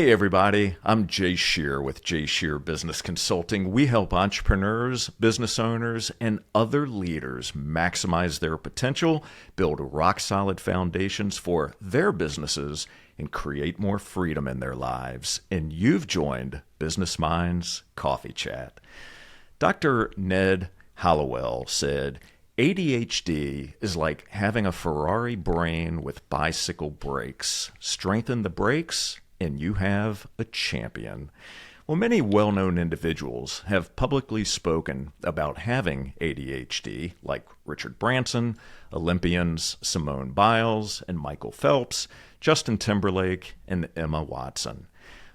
Hey everybody, I'm Jay Scherr with Jay Scherr Business Consulting. We help entrepreneurs, business owners, and other leaders maximize their potential, build rock-solid foundations for their businesses, and create more freedom in their lives. And you've joined Business Minds Coffee Chat. Dr. Ned Hallowell said, ADHD is like having a Ferrari brain with bicycle brakes. Strengthen the brakes, and you have a champion. Well, many well-known individuals have publicly spoken about having ADHD, like Richard Branson, Olympians Simone Biles and Michael Phelps, Justin Timberlake, and Emma Watson.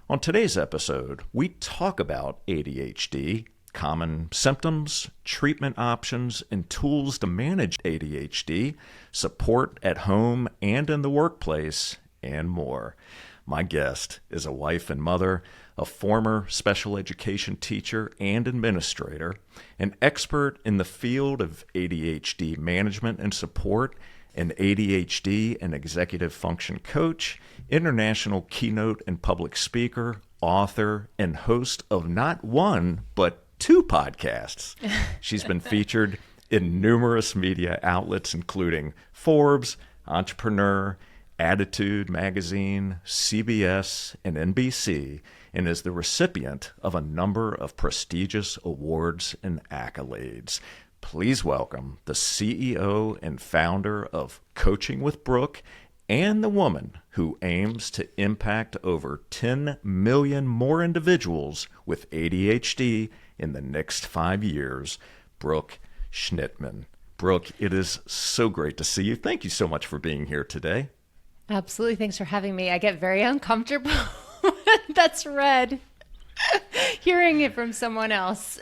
On today's episode, we talk about ADHD, common symptoms, treatment options, and tools to manage ADHD, support at home and in the workplace, and more. My guest is a wife and mother, a former special education teacher and administrator, an expert in the field of ADHD management and support, an ADHD and executive function coach, international keynote and public speaker, author, and host of not one, but two podcasts. She's been featured in numerous media outlets, including Forbes, Entrepreneur, Additude Magazine, CBS, and NBC, and is the recipient of a number of prestigious awards and accolades. Please welcome the CEO and founder of Coaching with Brooke and the woman who aims to impact over 10 million more individuals with ADHD in the next 5 years, Brooke Schnittman. Brooke, it is so great to see you. Thank you so much for being here today. Absolutely. Thanks for having me. I get very uncomfortable when that's read, hearing it from someone else.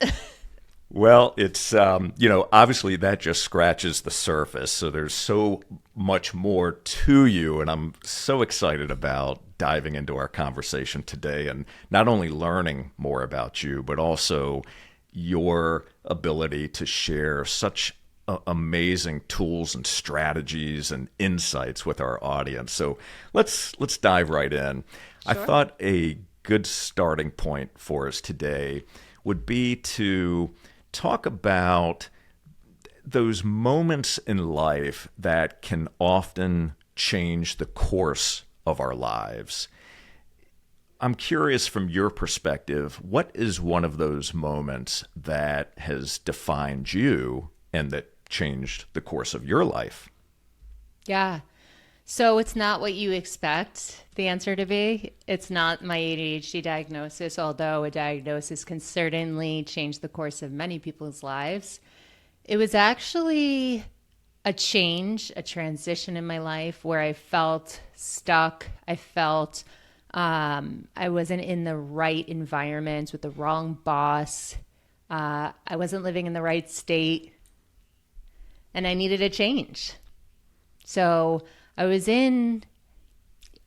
Well, it's, obviously that just scratches the surface. So there's so much more to you. And I'm so excited about diving into our conversation today and not only learning more about you, but also your ability to share such amazing tools and strategies and insights with our audience. So let's dive right in. Sure. I thought a good starting point for us today would be to talk about those moments in life that can often change the course of our lives. I'm curious from your perspective, what is one of those moments that has defined you and that changed the course of your life? Yeah. So it's not what you expect the answer to be. It's not my ADHD diagnosis, although a diagnosis can certainly change the course of many people's lives. It was actually a change, a transition in my life where I felt stuck. I felt I wasn't in the right environment with the wrong boss. I wasn't living in the right state. And I needed a change. So I was in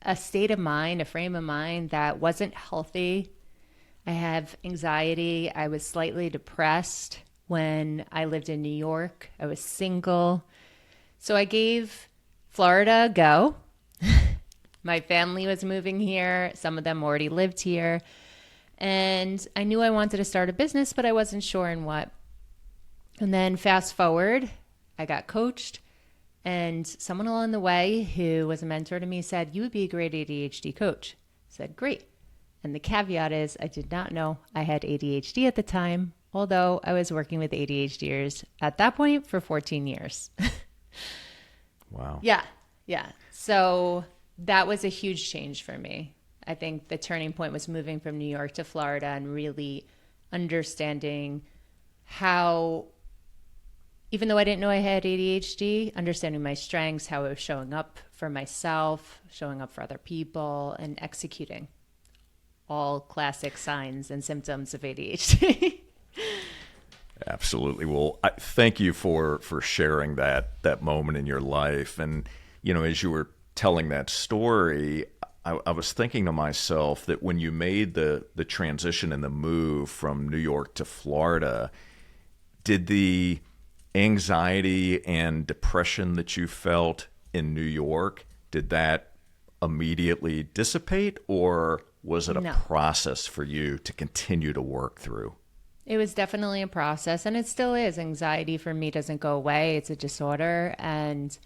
a state of mind, a frame of mind that wasn't healthy. I have anxiety. I was slightly depressed when I lived in New York. I was single. So I gave Florida a go. My family was moving here. Some of them already lived here. And I knew I wanted to start a business, but I wasn't sure in what. And then fast forward, I got coached, and someone along the way who was a mentor to me said, you would be a great ADHD coach. I said, great. And the caveat is I did not know I had ADHD at the time, although I was working with ADHDers at that point for 14 years. Wow. Yeah. So that was a huge change for me. I think the turning point was moving from New York to Florida and really understanding how, even though I didn't know I had ADHD, understanding my strengths, how I was showing up for myself, showing up for other people, and executing. All classic signs and symptoms of ADHD. Absolutely. Well, thank you for sharing that moment in your life. And, as you were telling that story, I was thinking to myself that when you made the transition and the move from New York to Florida, did the anxiety and depression that you felt in New York, did that immediately dissipate, or was it a No. process for you to continue to work through? It was definitely a process, and it still is. Anxiety for me doesn't go away. It's a disorder. And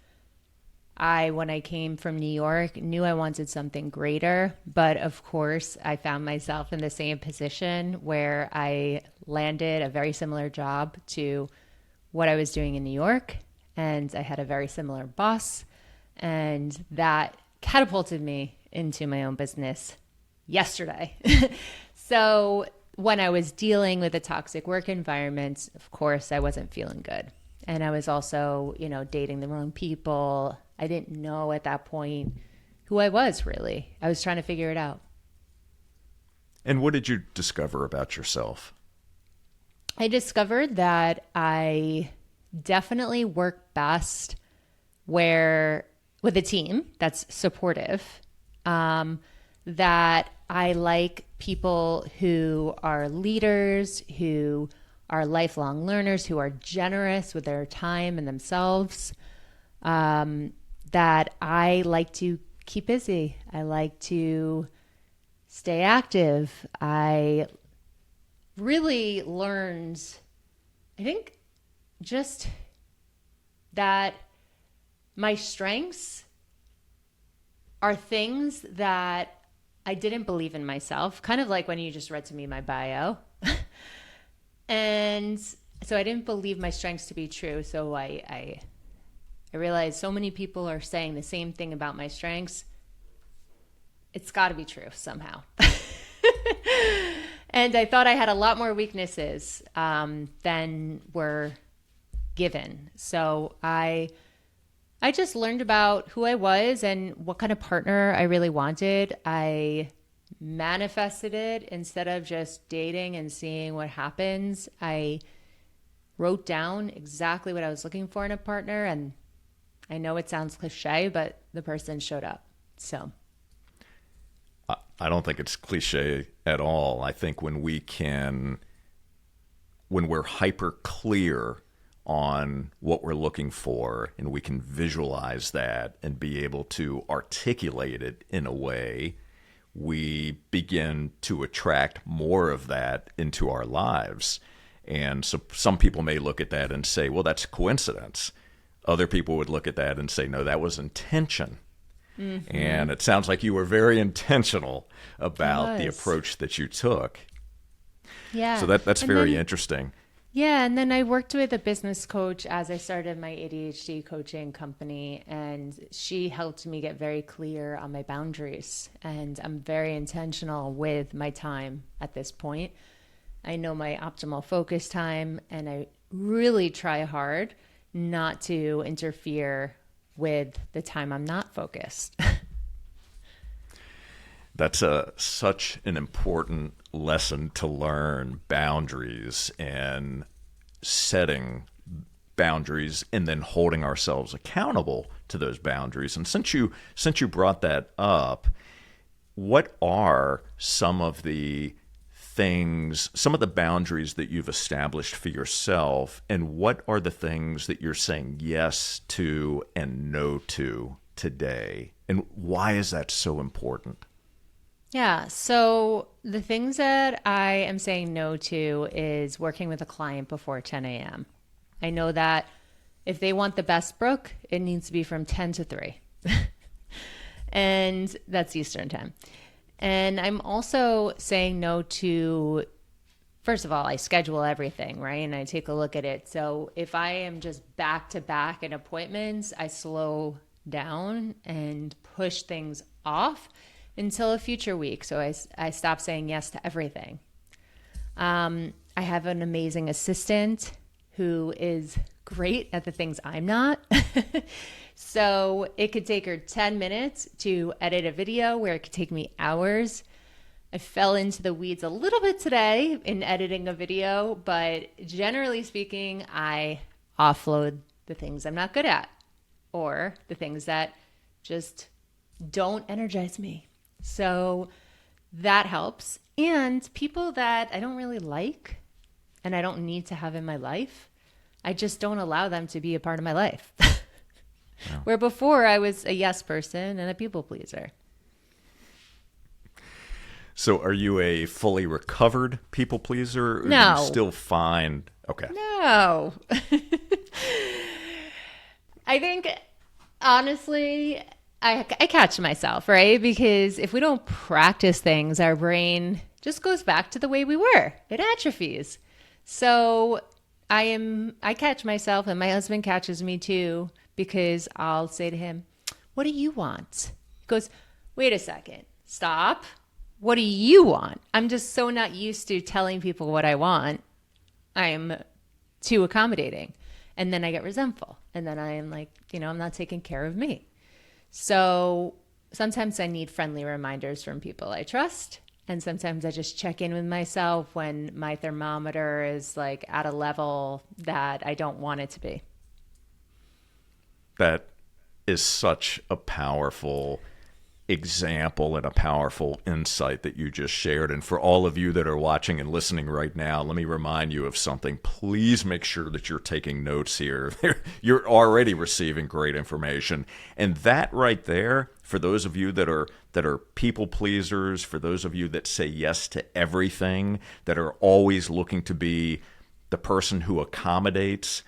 when I came from New York, knew I wanted something greater. But of course, I found myself in the same position where I landed a very similar job to what I was doing in New York. And I had a very similar boss. And that catapulted me into my own business yesterday. So when I was dealing with a toxic work environment, of course, I wasn't feeling good. And I was also, dating the wrong people. I didn't know at that point who I was really. I was trying to figure it out. And what did you discover about yourself? I discovered that I definitely work best with a team that's supportive, that I like people who are leaders, who are lifelong learners, who are generous with their time and themselves, that I like to keep busy. I like to stay active. I really learned, I think, just that my strengths are things that I didn't believe in myself, kind of like when you just read to me my bio. And so I didn't believe my strengths to be true. So I realized so many people are saying the same thing about my strengths. It's got to be true somehow. And I thought I had a lot more weaknesses than were given. So I just learned about who I was and what kind of partner I really wanted. I manifested it instead of just dating and seeing what happens. I wrote down exactly what I was looking for in a partner. And I know it sounds cliche, but the person showed up. So I don't think it's cliche at all. I think when we're hyper clear on what we're looking for and we can visualize that and be able to articulate it in a way, we begin to attract more of that into our lives. And so some people may look at that and say, well, that's coincidence. Other people would look at that and say, no, that was intention. Mm-hmm. And it sounds like you were very intentional about the approach that you took. Yeah. So that's very interesting. Yeah, and then I worked with a business coach as I started my ADHD coaching company, and she helped me get very clear on my boundaries. And I'm very intentional with my time at this point. I know my optimal focus time, and I really try hard not to interfere with the time I'm not focused. That's such an important lesson to learn, boundaries and setting boundaries and then holding ourselves accountable to those boundaries. And since you brought that up, what are some of the boundaries that you've established for yourself, and what are the things that you're saying yes to and no to today? And why is that so important? Yeah. So the things that I am saying no to is working with a client before 10 a.m. I know that if they want the best Brooke, it needs to be from 10 to 3. And that's Eastern time. And I'm also saying no to, first of all, I schedule everything, right? And I take a look at it. So if I am just back to back in appointments, I slow down and push things off until a future week. So I stop saying yes to everything. I have an amazing assistant who is great at the things I'm not. So it could take her 10 minutes to edit a video where it could take me hours. I fell into the weeds a little bit today in editing a video, but generally speaking, I offload the things I'm not good at or the things that just don't energize me. So that helps. And people that I don't really like and I don't need to have in my life, I just don't allow them to be a part of my life. Wow. Where before I was a yes person and a people pleaser. So are you a fully recovered people pleaser? Or No. do you still find... Okay. No. I think, honestly, I catch myself, right? Because if we don't practice things, our brain just goes back to the way we were. It atrophies. So I catch myself, and my husband catches me too, because I'll say to him, "What do you want?" He goes, "Wait a second. Stop. What do you want?" I'm just so not used to telling people what I want. I'm too accommodating. And then I get resentful. And then I am like, I'm not taking care of me. So sometimes I need friendly reminders from people I trust. And sometimes I just check in with myself when my thermometer is like at a level that I don't want it to be. That is such a powerful example and a powerful insight that you just shared. And for all of you that are watching and listening right now, let me remind you of something. Please make sure that you're taking notes here. You're already receiving great information. And that right there, for those of you that are people pleasers, for those of you that say yes to everything, that are always looking to be the person who accommodates,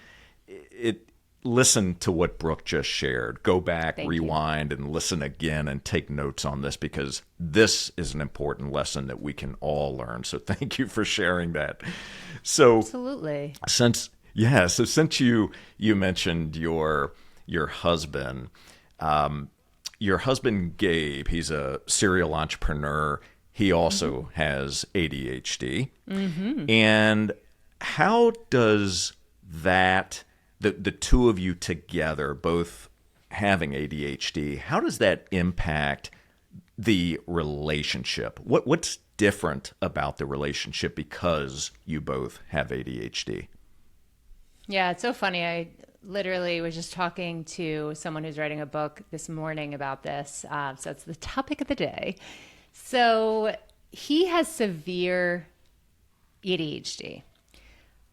listen to what Brooke just shared. Go back, rewind, and listen again and take notes on this, because this is an important lesson that we can all learn. So thank you for sharing that. So absolutely. Since you mentioned your husband, your husband Gabe, he's a serial entrepreneur. He also has ADHD. Mm-hmm. And how does that... The two of you together, both having ADHD, how does that impact the relationship? What's different about the relationship because you both have ADHD? Yeah, it's so funny. I literally was just talking to someone who's writing a book this morning about this. So it's the topic of the day. So he has severe ADHD.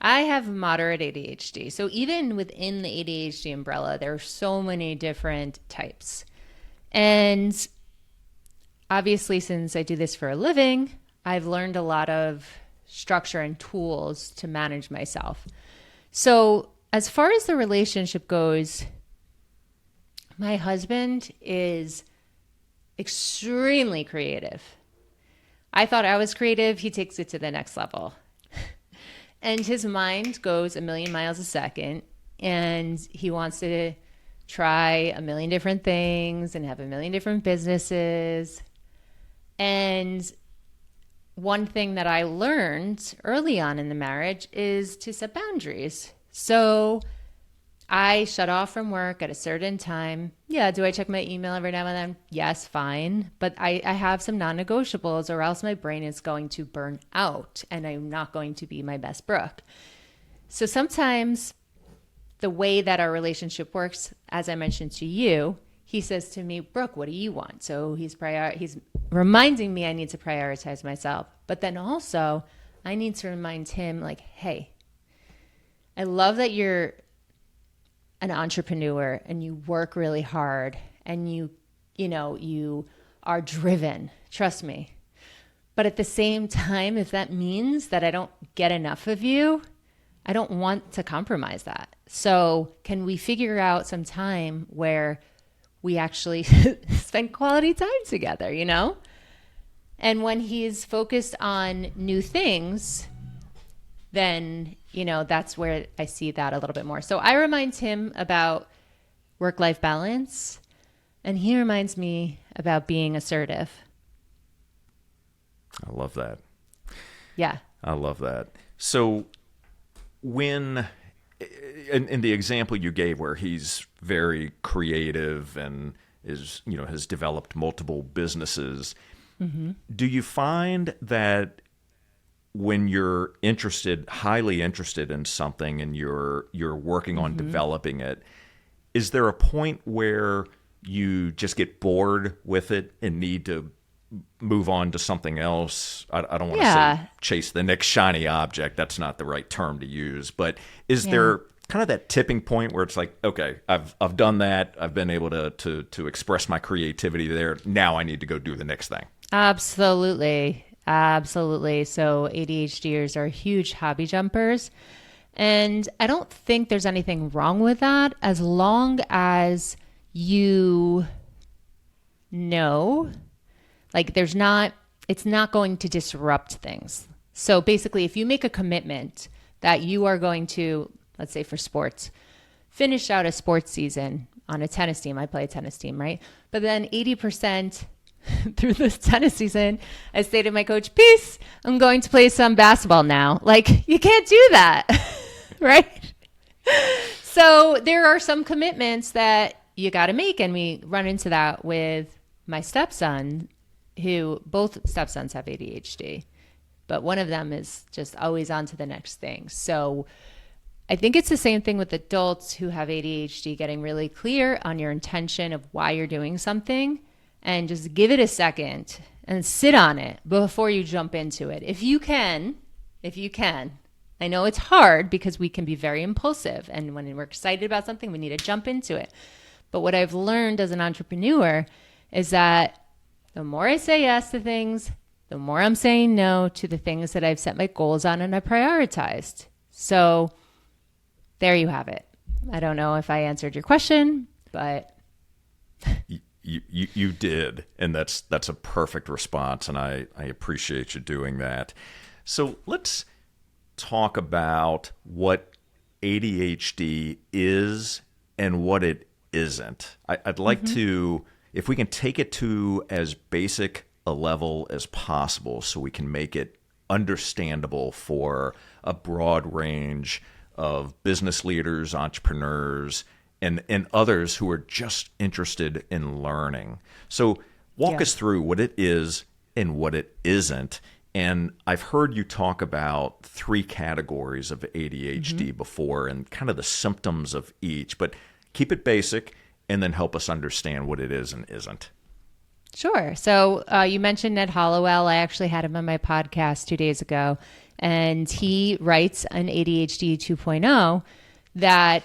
I have moderate ADHD. So even within the ADHD umbrella, there are so many different types. And obviously, since I do this for a living, I've learned a lot of structure and tools to manage myself. So as far as the relationship goes, my husband is extremely creative. I thought I was creative. He takes it to the next level. And his mind goes a million miles a second, and he wants to try a million different things and have a million different businesses. And one thing that I learned early on in the marriage is to set boundaries. So I shut off from work at a certain time. Yeah, do I check my email every now and then? Yes, fine. But I have some non-negotiables, or else my brain is going to burn out and I'm not going to be my best Brooke. So sometimes the way that our relationship works, as I mentioned to you, he says to me, "Brooke, what do you want?" So he's reminding me I need to prioritize myself. But then also I need to remind him, like, hey, I love that you're an entrepreneur and you work really hard and you are driven. Trust me. But at the same time, if that means that I don't get enough of you, I don't want to compromise that. So can we figure out some time where we actually spend quality time together, And when he's focused on new things, then that's where I see that a little bit more. So I remind him about work-life balance, and he reminds me about being assertive. I love that. Yeah. I love that. So when, in the example you gave where he's very creative and has developed multiple businesses, do you find that when you're highly interested in something and you're working on developing it, is there a point where you just get bored with it and need to move on to something else? I don't want to say chase the next shiny object. That's not the right term to use. But is there kind of that tipping point where it's like, okay, I've done that. I've been able to express my creativity there. Now I need to go do the next thing. Absolutely. Absolutely. So ADHDers are huge hobby jumpers. And I don't think there's anything wrong with that as long as you know, like it's not going to disrupt things. So basically, if you make a commitment that you are going to, let's say for sports, finish out a sports season on a tennis team. I play a tennis team, right? But then 80% through this tennis season, I say to my coach, peace, I'm going to play some basketball now. Like, you can't do that, right? So there are some commitments that you got to make. And we run into that with my stepson, who both stepsons have ADHD, but one of them is just always on to the next thing. So I think it's the same thing with adults who have ADHD, getting really clear on your intention of why you're doing something and just give it a second and sit on it before you jump into it. If you can, I know it's hard because we can be very impulsive, and when we're excited about something, we need to jump into it. But what I've learned as an entrepreneur is that the more I say yes to things, the more I'm saying no to the things that I've set my goals on and I prioritized. So there you have it. I don't know if I answered your question, but you did, and that's a perfect response, and I appreciate you doing that. So let's talk about what ADHD is and what it isn't. I'd like to, if we can take it to as basic a level as possible so we can make it understandable for a broad range of business leaders, entrepreneurs, and others who are just interested in learning. So walk us through what it is and what it isn't. And I've heard you talk about 3 categories of ADHD before and kind of the symptoms of each, but keep it basic and then help us understand what it is and isn't. Sure. So you mentioned Ned Hollowell. I actually had him on my podcast 2 days ago, and he writes on ADHD 2.0 that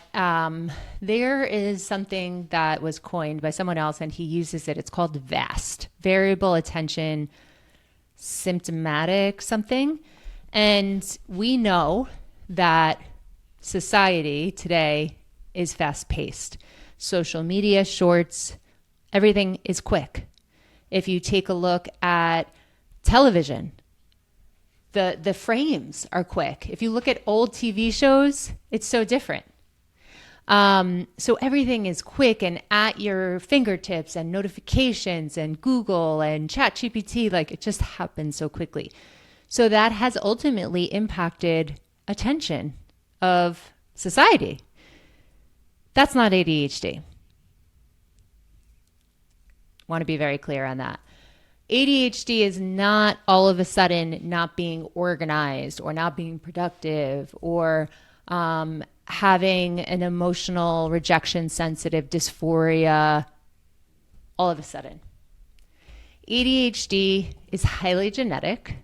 there is something that was coined by someone else, and he uses it. It's called VAST, Variable Attention Symptomatic something. And we know that society today is fast-paced. Social media, shorts, everything is quick. If you take a look at television, the frames are quick. If you look at old TV shows, it's so different. So everything is quick and at your fingertips, and notifications and Google and ChatGPT, like it just happens so quickly. So that has ultimately impacted attention of society. That's not ADHD. Want to be very clear on that. ADHD is not all of a sudden not being organized or not being productive or having an emotional rejection sensitive dysphoria all of a sudden. ADHD is highly genetic.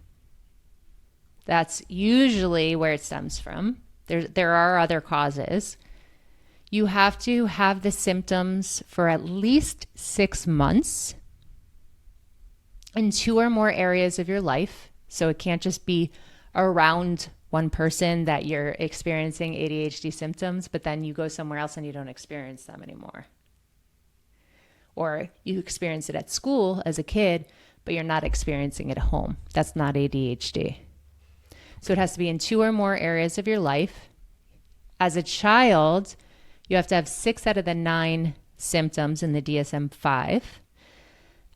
That's usually where it stems from. There are other causes. You have to have the symptoms for at least 6 months in 2 or more areas of your life. So it can't just be around one person that you're experiencing ADHD symptoms, but then you go somewhere else and you don't experience them anymore. Or you experience it at school as a kid, but you're not experiencing it at home. That's not ADHD. So it has to be in 2 or more areas of your life. As a child, you have to have 6 out of the 9 symptoms in the DSM-5.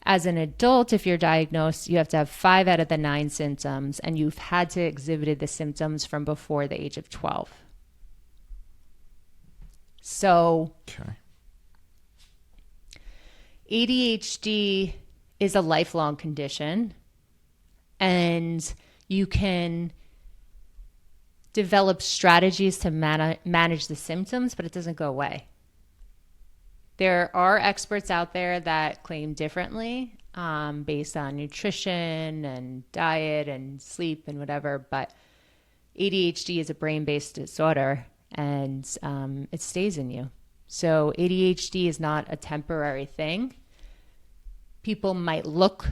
As an adult, if you're diagnosed, you have to have 5 out of the 9 symptoms, and you've had to exhibit the symptoms from before the age of 12. So ADHD is a lifelong condition, and you can develop strategies to manage the symptoms, but it doesn't go away. There are experts out there that claim differently based on nutrition and diet and sleep and whatever, but ADHD is a brain-based disorder, and it stays in you. So ADHD is not a temporary thing. People might look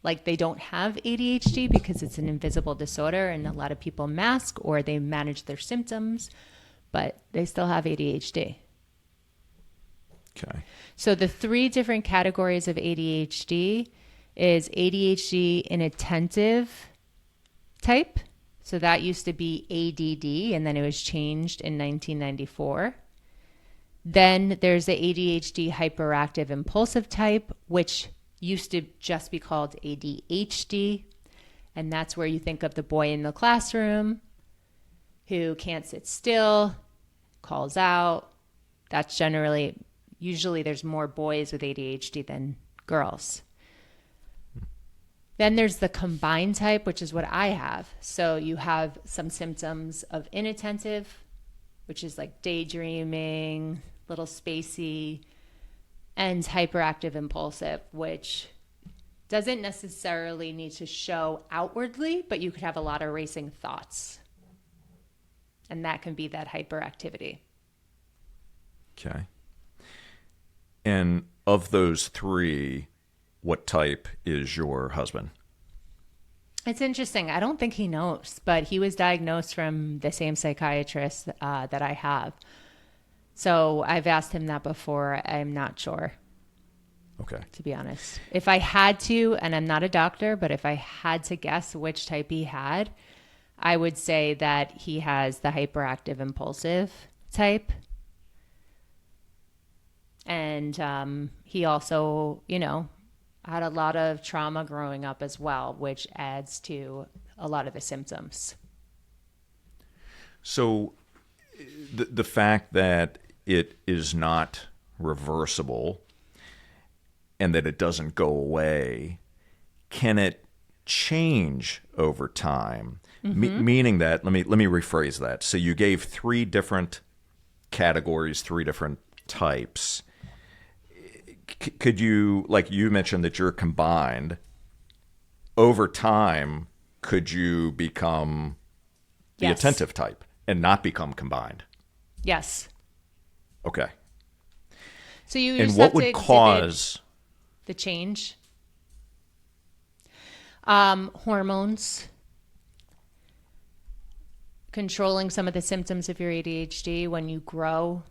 like they don't have ADHD because it's an invisible disorder and a lot of people mask or they manage their symptoms, but they still have ADHD. Okay. So the 3 different categories of ADHD is ADHD inattentive type. So that used to be ADD, and then it was changed in 1994. Then there's the ADHD hyperactive impulsive type, which used to just be called ADHD. And that's where you think of the boy in the classroom who can't sit still, calls out. That's usually there's more boys with ADHD than girls. Then there's the combined type, which is what I have. So you have some symptoms of inattentive, which is like daydreaming, little spacey, and hyperactive impulsive, which doesn't necessarily need to show outwardly, but you could have a lot of racing thoughts. And that can be that hyperactivity. Okay. And of those 3, what type is your husband? It's interesting. I don't think he knows, but he was diagnosed from the same psychiatrist that I have. So I've asked him that before. I'm not sure. Okay. To be honest. If I had to, and I'm not a doctor, but if I had to guess which type he had, I would say that he has the hyperactive impulsive type. And he also, had a lot of trauma growing up as well, which adds to a lot of the symptoms. So the fact that it is not reversible and that it doesn't go away, can it change over time? Mm-hmm. Meaning that, let me rephrase that. So you gave 3 different categories, 3 different types. Could you, like you mentioned that you're combined, over time, could you become the Yes. attentive type and not become combined? Yes. Okay. So you And just what have to would exhibit cause the change? Hormones, controlling some of the symptoms of your ADHD. When you grow,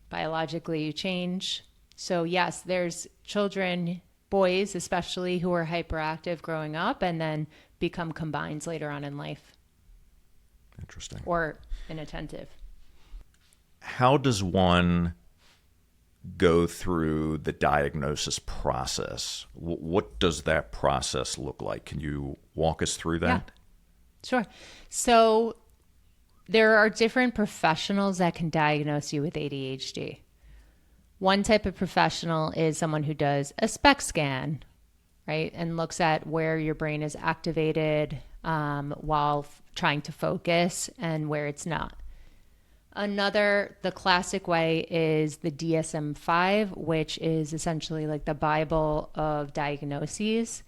biologically you change. So yes, there's children, boys especially, who are hyperactive growing up and then become combined later on in life. Interesting. Or inattentive. How does one go through the diagnosis process? What does that process look like? Can you walk us through that? Yeah, sure. So there are different professionals that can diagnose you with ADHD. One type of professional is someone who does a SPECT scan, right, and looks at where your brain is activated while trying to focus and where it's not. The classic way is the DSM-5, which is essentially like the Bible of diagnoses.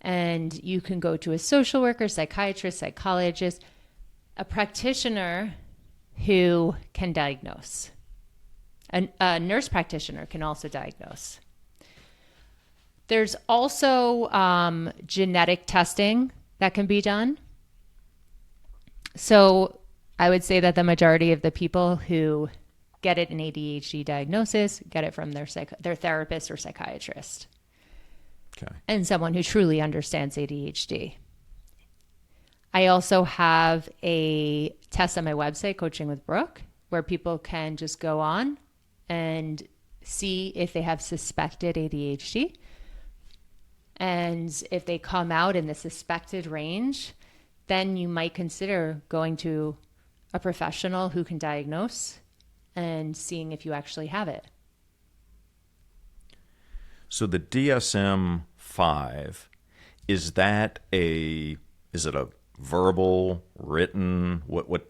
And you can go to a social worker, psychiatrist, psychologist, a practitioner who can diagnose. A nurse practitioner can also diagnose. There's also genetic testing that can be done. So I would say that the majority of the people who get an ADHD diagnosis get it from their therapist or psychiatrist. Okay. And someone who truly understands ADHD. I also have a test on my website, Coaching with Brooke, where people can just go on and see if they have suspected ADHD. And if they come out in the suspected range, then you might consider going to a professional who can diagnose and seeing if you actually have it. So the DSM-5, is it a verbal, written? What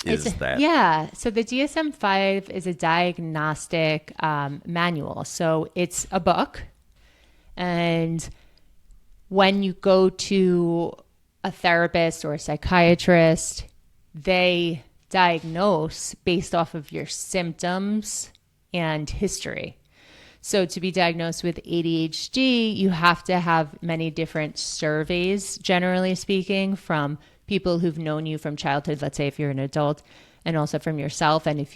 is that? Yeah. So the DSM-5 is a diagnostic manual. So it's a book. And when you go to a therapist or a psychiatrist, they diagnose based off of your symptoms and history. So to be diagnosed with ADHD, you have to have many different surveys, generally speaking, from people who've known you from childhood, let's say if you're an adult, and also from yourself. And if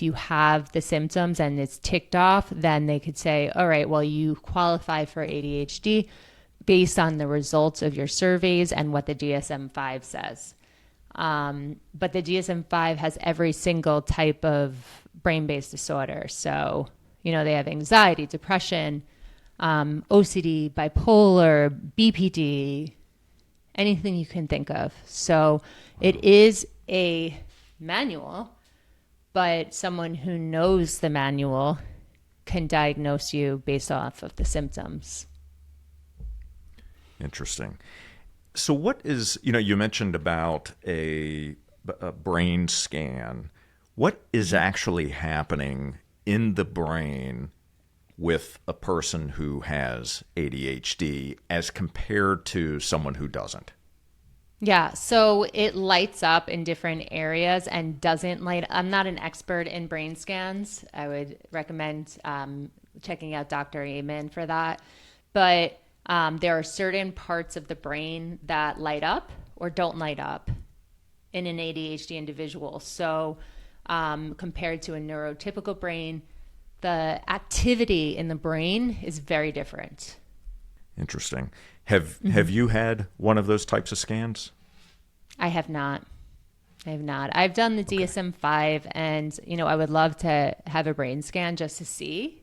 you have the symptoms and it's ticked off, then they could say, all right, well, you qualify for ADHD based on the results of your surveys and what the DSM-5 says. But the DSM-5 has every single type of brain-based disorder. So, they have anxiety, depression, OCD, bipolar, BPD, anything you can think of. So it is a manual, but someone who knows the manual can diagnose you based off of the symptoms. Interesting. So what is, you mentioned about a brain scan. What is actually happening in the brain with a person who has ADHD as compared to someone who doesn't? Yeah, so it lights up in different areas and doesn't light. I'm not an expert in brain scans. I would recommend checking out Dr. Amen for that. But there are certain parts of the brain that light up or don't light up in an ADHD individual. So compared to a neurotypical brain, the activity in the brain is very different. Interesting. Have you had one of those types of scans? I have not. I've done the DSM-5, and I would love to have a brain scan just to see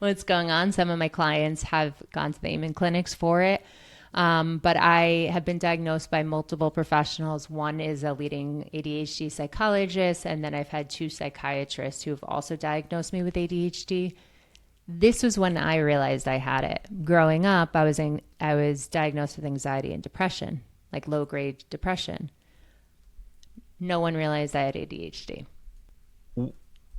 what's going on. Some of my clients have gone to the Amen clinics for it. But I have been diagnosed by multiple professionals. One is a leading ADHD psychologist, and then I've had 2 psychiatrists who have also diagnosed me with ADHD. This was when I realized I had it. Growing up, I was diagnosed with anxiety and depression, like low-grade depression. No one realized I had ADHD.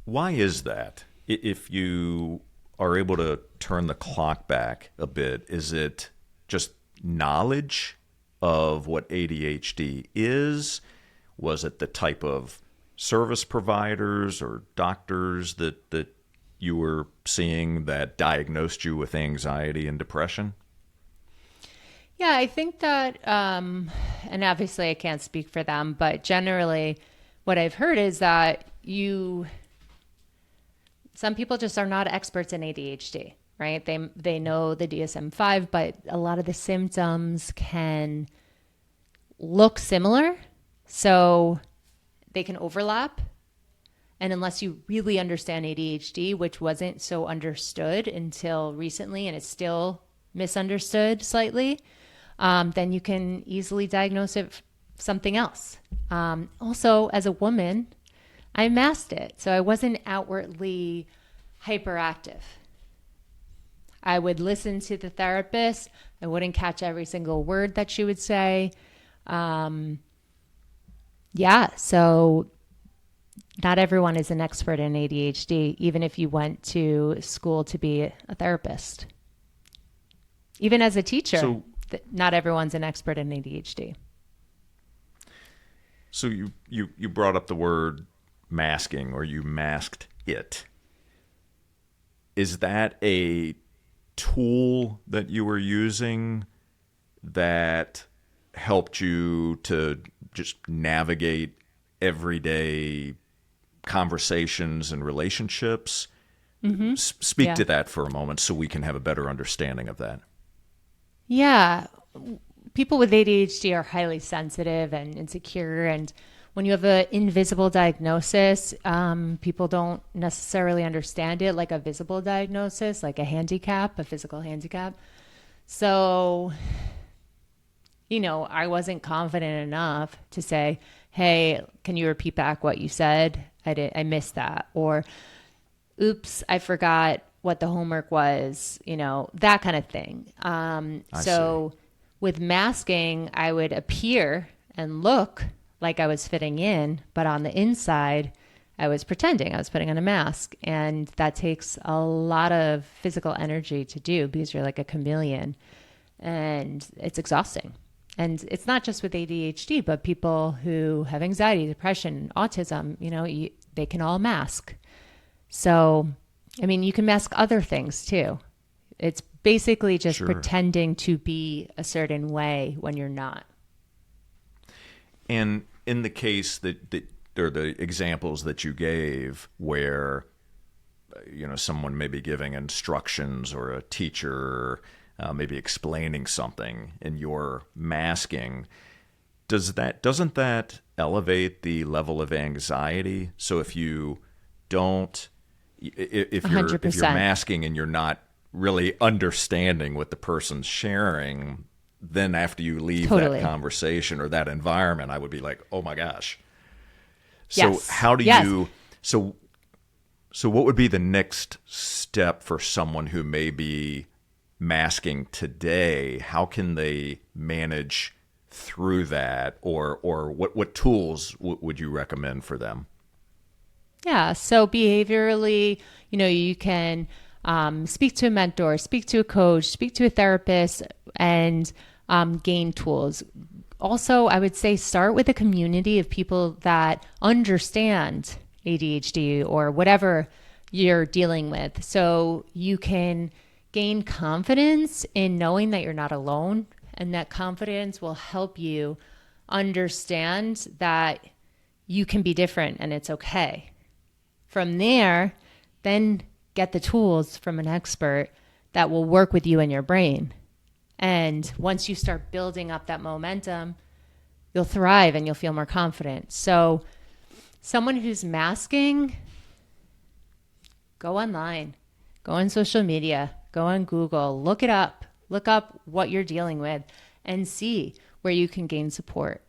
Why is that? If you are able to turn the clock back a bit, is it just knowledge of what ADHD is? Was it the type of service providers or doctors that you were seeing that diagnosed you with anxiety and depression? Yeah, I think that, and obviously I can't speak for them, but generally what I've heard is that some people just are not experts in ADHD. Right? They know the DSM-5, but a lot of the symptoms can look similar, so they can overlap. And unless you really understand ADHD, which wasn't so understood until recently, and it's still misunderstood slightly, then you can easily diagnose it something else. Also, as a woman, I masked it, so I wasn't outwardly hyperactive. I would listen to the therapist. I wouldn't catch every single word that she would say. So not everyone is an expert in ADHD, even if you went to school to be a therapist. Even as a teacher, not everyone's an expert in ADHD. So you brought up the word masking, or you masked it. Is that a tool that you were using that helped you to just navigate everyday conversations and relationships? Mm-hmm. Speak to that for a moment so we can have a better understanding of that. Yeah. People with ADHD are highly sensitive and insecure, and when you have an invisible diagnosis, people don't necessarily understand it like a visible diagnosis, like a handicap, a physical handicap. So, I wasn't confident enough to say, hey, can you repeat back what you said? I missed that. Or, oops, I forgot what the homework was, that kind of thing. So with masking, I would appear and look like I was fitting in, but on the inside, I was pretending. I was putting on a mask. And that takes a lot of physical energy to do because you're like a chameleon. And it's exhausting. And it's not just with ADHD, but people who have anxiety, depression, autism, they can all mask. So I mean, you can mask other things too. It's basically just Sure. pretending to be a certain way when you're not. And in the case that or the examples that you gave where someone may be giving instructions or a teacher maybe explaining something and you're masking, doesn't that elevate the level of anxiety? So if you don't, if you're 100%. masking and you're not really understanding what the person's sharing, then after you leave Totally. that conversation or that environment, I would be like, oh my gosh. So Yes. how do Yes. you, so what would be the next step for someone who may be masking today? How can they manage through that, or what tools would you recommend for them? Yeah. So behaviorally, you can speak to a mentor, speak to a coach, speak to a therapist, and gain tools. Also, I would say start with a community of people that understand ADHD or whatever you're dealing with. So you can gain confidence in knowing that you're not alone, and that confidence will help you understand that you can be different and it's okay. From there, then get the tools from an expert that will work with you and your brain. And once you start building up that momentum, you'll thrive and you'll feel more confident. So someone who's masking, go online, go on social media, go on Google, look it up, look up what you're dealing with and see where you can gain support.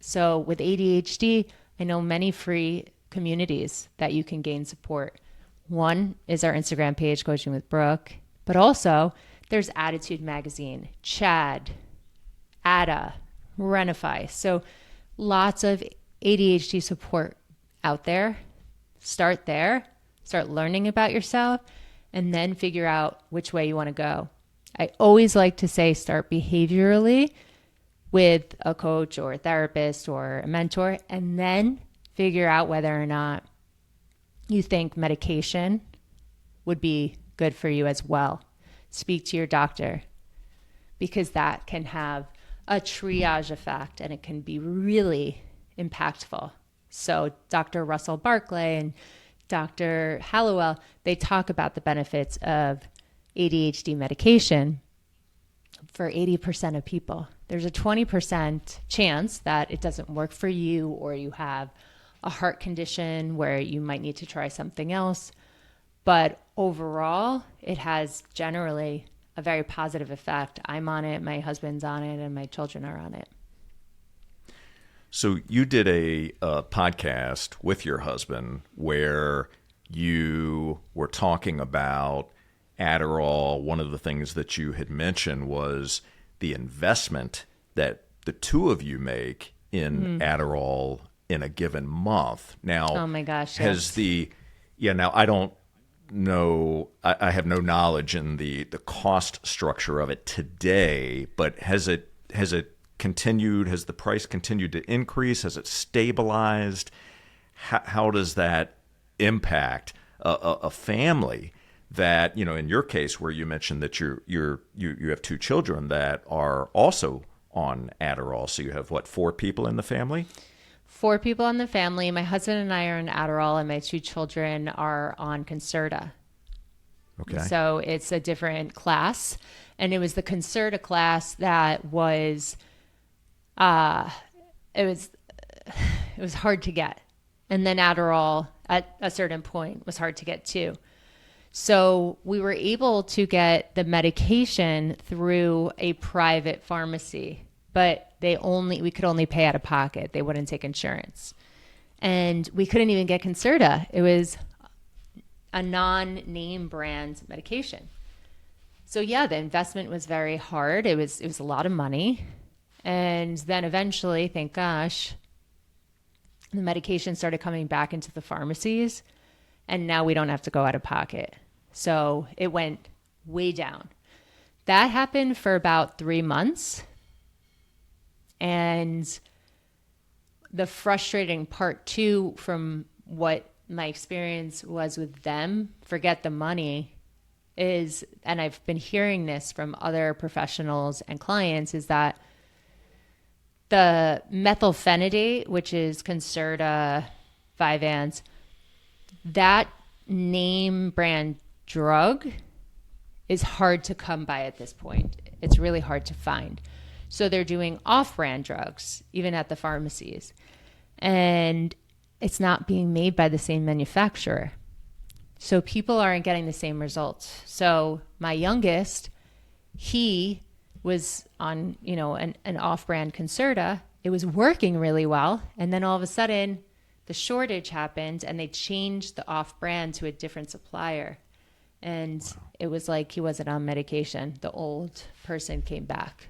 So with ADHD, I know many free communities that you can gain support. One is our Instagram page, Coaching with Brooke, but also there's Additude Magazine, Chad, Ada, Renify. So lots of ADHD support out there. Start there, start learning about yourself, and then figure out which way you want to go. I always like to say start behaviorally with a coach or a therapist or a mentor, and then figure out whether or not you think medication would be good for you as well. Speak to your doctor, because that can have a triage effect and it can be really impactful. So Dr. Russell Barclay and Dr. Hallowell, they talk about the benefits of ADHD medication for 80% of people. There's a 20% chance that it doesn't work for you, or you have a heart condition where you might need to try something else. But overall, it has generally a very positive effect. I'm on it, my husband's on it, and my children are on it. So you did a podcast with your husband where you were talking about Adderall. One of the things that you had mentioned was the investment that the two of you make in Adderall in a given month. Now, Oh my gosh, has yes. now I don't know, I have no knowledge in the cost structure of it today, but has it continued, has the price continued to increase? Has it stabilized? How does that impact a family that, in your case where you mentioned that you have two children that are also on Adderall. So you have what, 4 people in the family? 4 people in the family. My husband and I are on Adderall, and my 2 children are on Concerta. Okay. So it's a different class. And it was the Concerta class that was, it was hard to get. And then Adderall at a certain point was hard to get too. So we were able to get the medication through a private pharmacy, but we could only pay out of pocket. They wouldn't take insurance. And we couldn't even get Concerta. It was a non-name brand medication. So yeah, the investment was very hard. It was a lot of money. And then eventually, thank gosh, the medication started coming back into the pharmacies, and now we don't have to go out of pocket. So it went way down. That happened for about 3 months. And the frustrating part too, from what my experience was with them, forget the money, is, and I've been hearing this from other professionals and clients, is that the methylphenidate, which is Concerta, Vyvanse, that name brand drug is hard to come by at this point. It's really hard to find. So they're doing off-brand drugs, even at the pharmacies. And it's not being made by the same manufacturer. So people aren't getting the same results. So my youngest, he was on, an off-brand Concerta. It was working really well. And then all of a sudden, the shortage happened and they changed the off-brand to a different supplier. And it was like he wasn't on medication. The old person came back.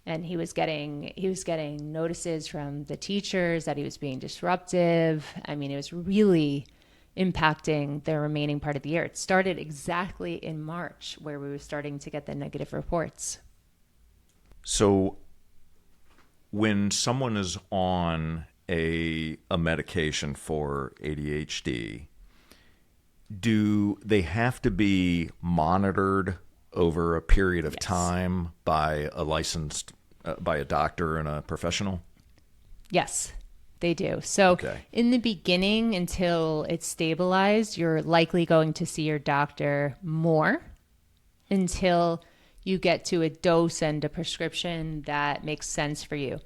And he was getting notices from the teachers that he was being disruptive. I mean, it was really impacting the remaining part of the year. It started exactly in March where we were starting to get the negative reports. So when someone is on a medication for ADHD, do they have to be monitored over a period of time by a licensed, by a doctor and a professional? Yes, they do. So in the beginning, until it's stabilized, you're likely going to see your doctor more until you get to a dose and a prescription that makes sense for you.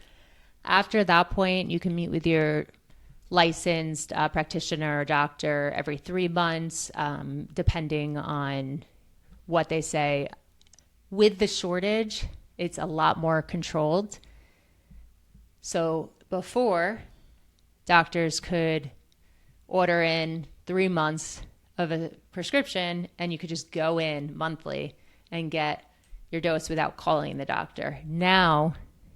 After that point, you can meet with your licensed practitioner or doctor every 3 months, depending on what they say. With the shortage, it's a lot more controlled. So before, doctors could order in 3 months of a prescription and you could just go in monthly and get your dose without calling the doctor. Now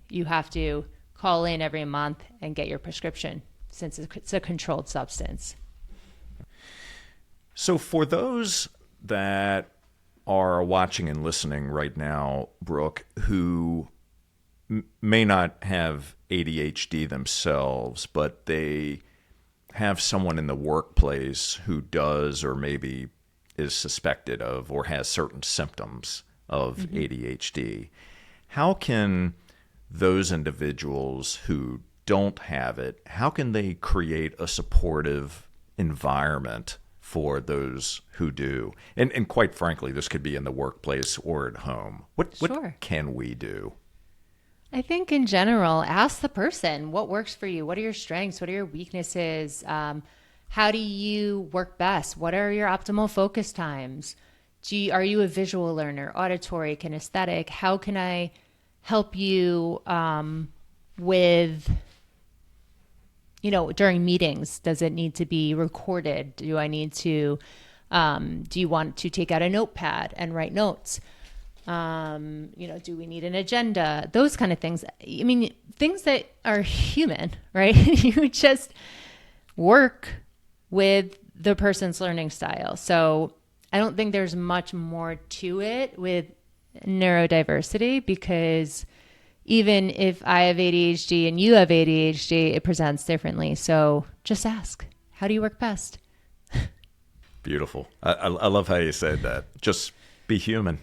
you have to call in every month and get your prescription since it's a controlled substance. So for those that are watching and listening right now, Brooke, who may not have ADHD themselves, but they have someone in the workplace who does or maybe is suspected of or has certain symptoms of ADHD, how can those individuals who don't have it, how can they create a supportive environment for those who do? And quite frankly, this could be in the workplace or at home. What can we do? I think in general, ask the person what works for you. What are your strengths? What are your weaknesses? How do you work best? What are your optimal focus times? Are you a visual learner, auditory, kinesthetic? How can I help you with, during meetings? Does it need to be recorded? Do I need to, do you want to take out a notepad and write notes? Do we need an agenda? Those kind of things. I mean, things that are human, right? You just work with the person's learning style. So I don't think there's much more to it with neurodiversity, because even if I have ADHD and you have ADHD, it presents differently. So just ask, how do you work best? Beautiful. I love how you said that. Just be human.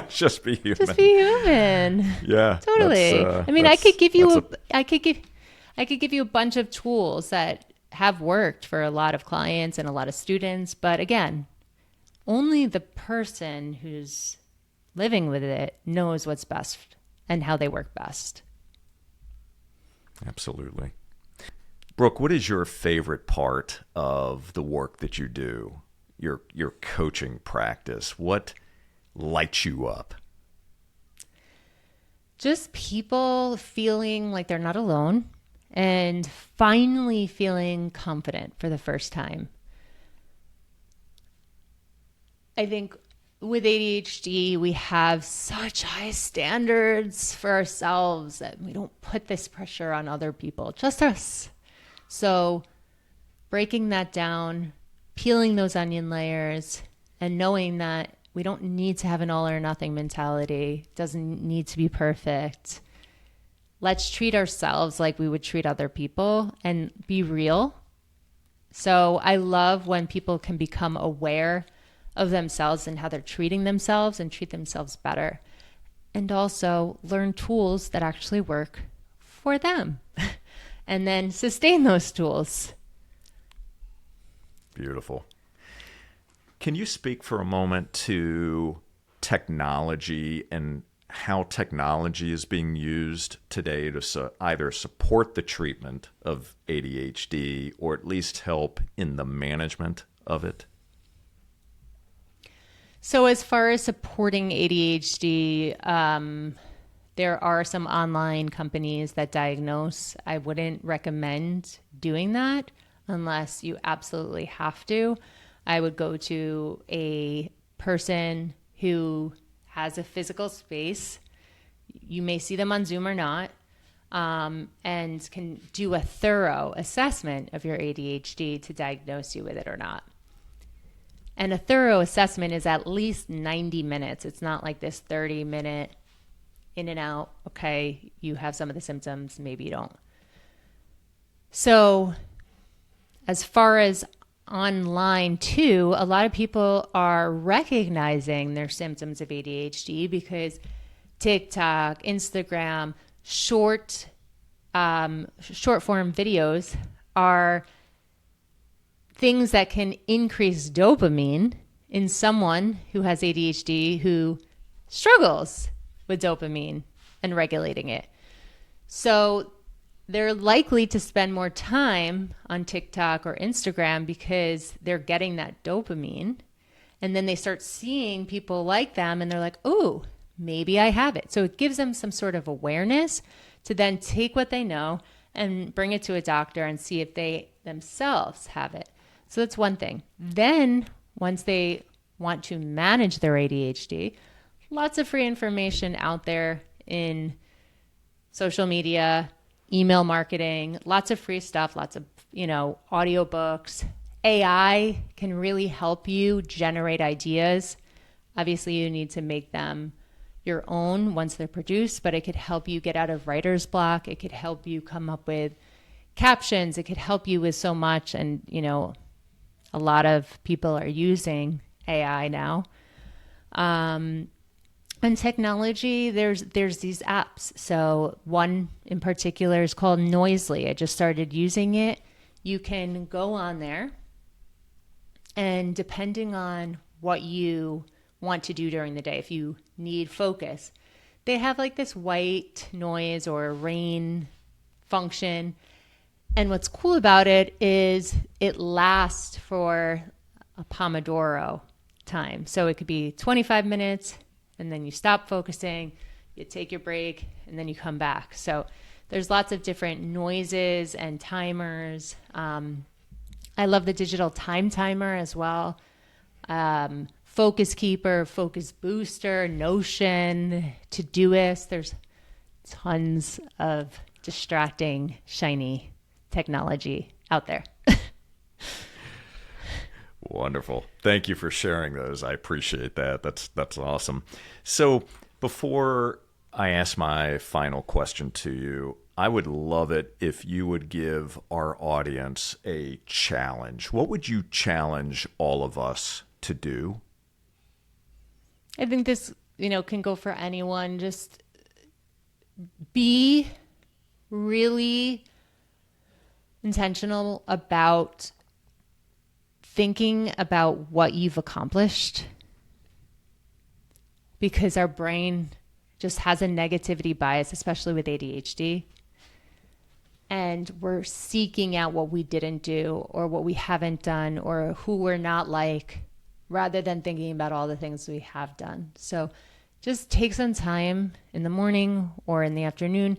Just be human. Just be human. Yeah, totally. I mean, I could give you a bunch of tools that have worked for a lot of clients and a lot of students, but again, only the person who's living with it knows what's best and how they work best. Absolutely. Brooke, what is your favorite part of the work that you do? Your coaching practice? What lights you up? Just people feeling like they're not alone and finally feeling confident for the first time. I think with ADHD, we have such high standards for ourselves that we don't put this pressure on other people, just us. So breaking that down, peeling those onion layers, and knowing that we don't need to have an all or nothing mentality. It doesn't need to be perfect. Let's treat ourselves like we would treat other people and be real. So I love when people can become aware of themselves and how they're treating themselves and treat themselves better. And also learn tools that actually work for them and then sustain those tools. Beautiful. Can you speak for a moment to technology and how technology is being used today to either support the treatment of ADHD or at least help in the management of it? So as far as supporting ADHD, there are some online companies that diagnose. I wouldn't recommend doing that unless you absolutely have to. I would go to a person who has a physical space. You may see them on Zoom or not, and can do a thorough assessment of your ADHD to diagnose you with it or not. And a thorough assessment is at least 90 minutes. It's not like this 30-minute in and out. Okay, you have some of the symptoms, maybe you don't. So as far as online too, a lot of people are recognizing their symptoms of ADHD because TikTok, Instagram, short form videos are things that can increase dopamine in someone who has ADHD who struggles with dopamine and regulating it. So they're likely to spend more time on TikTok or Instagram because they're getting that dopamine. And then they start seeing people like them and they're like, oh, maybe I have it. So it gives them some sort of awareness to then take what they know and bring it to a doctor and see if they themselves have it. So that's one thing. Then once they want to manage their ADHD, lots of free information out there in social media, email marketing, lots of free stuff, lots of, audiobooks. AI can really help you generate ideas. Obviously, you need to make them your own once they're produced, but it could help you get out of writer's block. It could help you come up with captions. It could help you with so much. And, a lot of people are using AI now. And technology, there's these apps. So one in particular is called Noisely. I just started using it. You can go on there, and depending on what you want to do during the day, if you need focus, they have like this white noise or rain function. And what's cool about it is it lasts for a Pomodoro time. So it could be 25 minutes, and then you stop focusing, you take your break, and then you come back. So there's lots of different noises and timers. I love the digital time timer as well. Focus Keeper, Focus Booster, Notion, Todoist. There's tons of distracting, shiny technology out there. Wonderful. Thank you for sharing those. I appreciate that. That's awesome. So before I ask my final question to you, I would love it if you would give our audience a challenge. What would you challenge all of us to do? I think this, can go for anyone. Just be really intentional about thinking about what you've accomplished, because our brain just has a negativity bias, especially with ADHD. And we're seeking out what we didn't do or what we haven't done or who we're not like, rather than thinking about all the things we have done. So just take some time in the morning or in the afternoon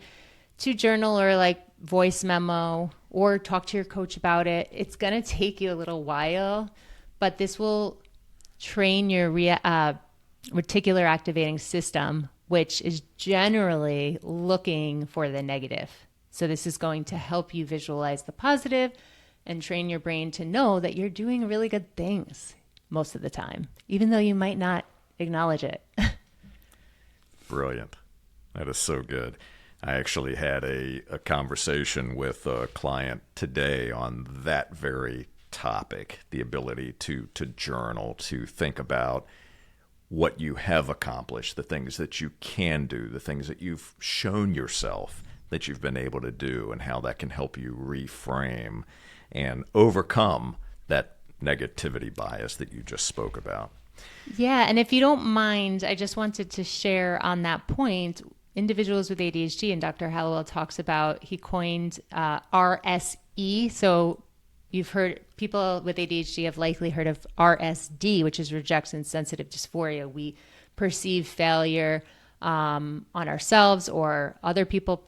to journal or like voice memo or talk to your coach about it. It's going to take you a little while, but this will train your reticular activating system, which is generally looking for the negative. So this is going to help you visualize the positive and train your brain to know that you're doing really good things most of the time, even though you might not acknowledge it. Brilliant. That is so good. I actually had a conversation with a client today on that very topic, the ability to journal, to think about what you have accomplished, the things that you can do, the things that you've shown yourself that you've been able to do, and how that can help you reframe and overcome that negativity bias that you just spoke about. Yeah, and if you don't mind, I just wanted to share on that point, individuals with ADHD, and Dr. Hallowell talks about, he coined RSE. So you've heard, people with ADHD have likely heard of RSD, which is rejection sensitive dysphoria. We perceive failure on ourselves or other people,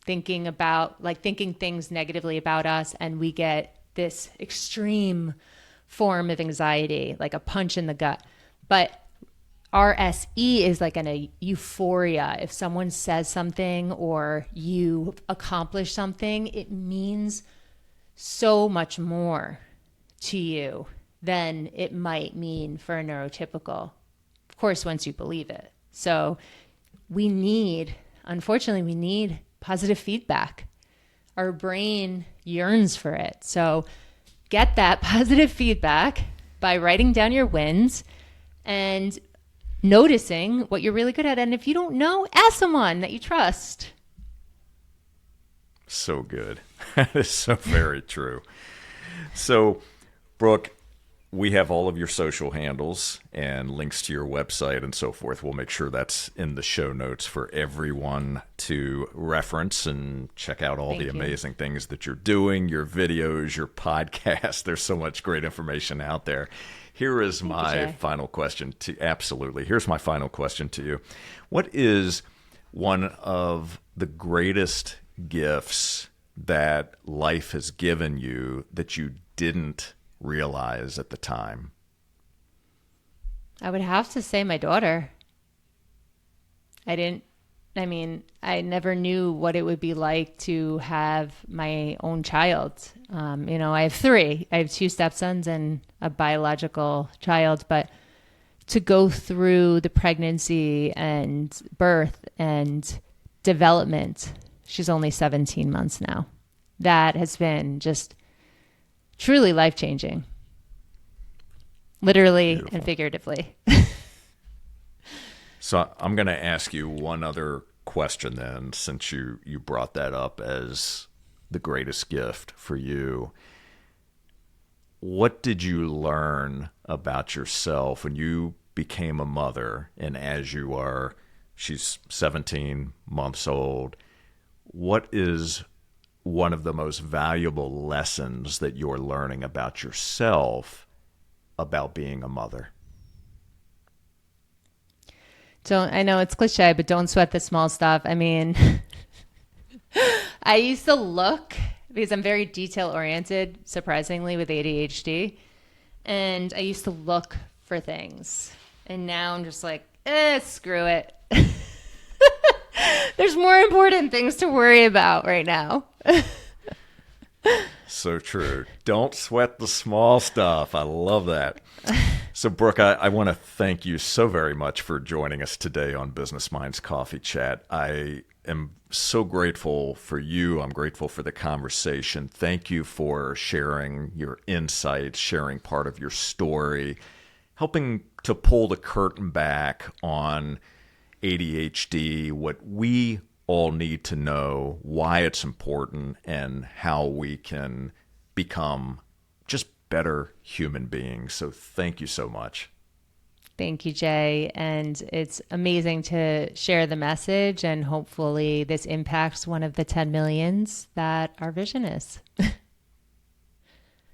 thinking things negatively about us, and we get this extreme form of anxiety, like a punch in the gut. But RSE is like a euphoria. If someone says something or you accomplish something, it means so much more to you than it might mean for a neurotypical. Of course, once you believe it. So unfortunately, we need positive feedback. Our brain yearns for it. So get that positive feedback by writing down your wins and noticing what you're really good at. And if you don't know, ask someone that you trust. So good. That is so very true. So, Brooke, we have all of your social handles and links to your website and so forth. We'll make sure that's in the show notes for everyone to reference and check out all the amazing things that you're doing, your videos, your podcast. There's so much great information out there. Here is my final question Here's my final question to you. What is one of the greatest gifts that life has given you that you didn't realize at the time? I would have to say my daughter. I never knew what it would be like to have my own child. I have three. I have two stepsons and a biological child, but to go through the pregnancy and birth and development, she's only 17 months now. That has been just truly life-changing, literally Beautiful. And figuratively. So I'm going to ask you one other question then, since you brought that up as the greatest gift for you. What did you learn about yourself when you became a mother, and she's 17 months old, what is one of the most valuable lessons that you're learning about yourself about being a mother? I know it's cliche, but don't sweat the small stuff. I mean, I used to look, because I'm very detail oriented, surprisingly, with ADHD. And I used to look for things. And now I'm just like, screw it. There's more important things to worry about right now. So true. Don't sweat the small stuff. I love that. So, Brooke, I want to thank you so very much for joining us today on Business Minds Coffee Chat. I am so grateful for you. I'm grateful for the conversation. Thank you for sharing your insights, sharing part of your story, helping to pull the curtain back on ADHD, what we all need to know, why it's important, and how we can become just better human beings. So thank you so much. Thank you, Jay. And it's amazing to share the message, and hopefully this impacts one of the 10 millions that our vision is.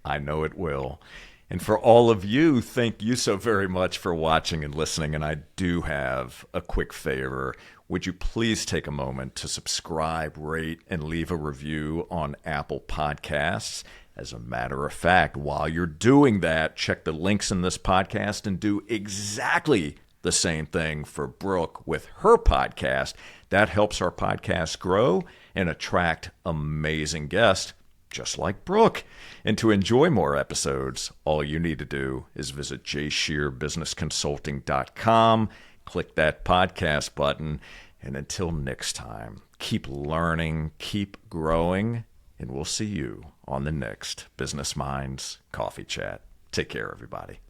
I know it will. And for all of you, thank you so very much for watching and listening. And I do have a quick favor. Would you please take a moment to subscribe, rate, and leave a review on Apple Podcasts? As a matter of fact, while you're doing that, check the links in this podcast and do exactly the same thing for Brooke with her podcast. That helps our podcast grow and attract amazing guests just like Brooke. And to enjoy more episodes, all you need to do is visit jscherbusinessconsulting.com, click that podcast button, and until next time, keep learning, keep growing, and we'll see you on the next Business Minds Coffee Chat. Take care, everybody.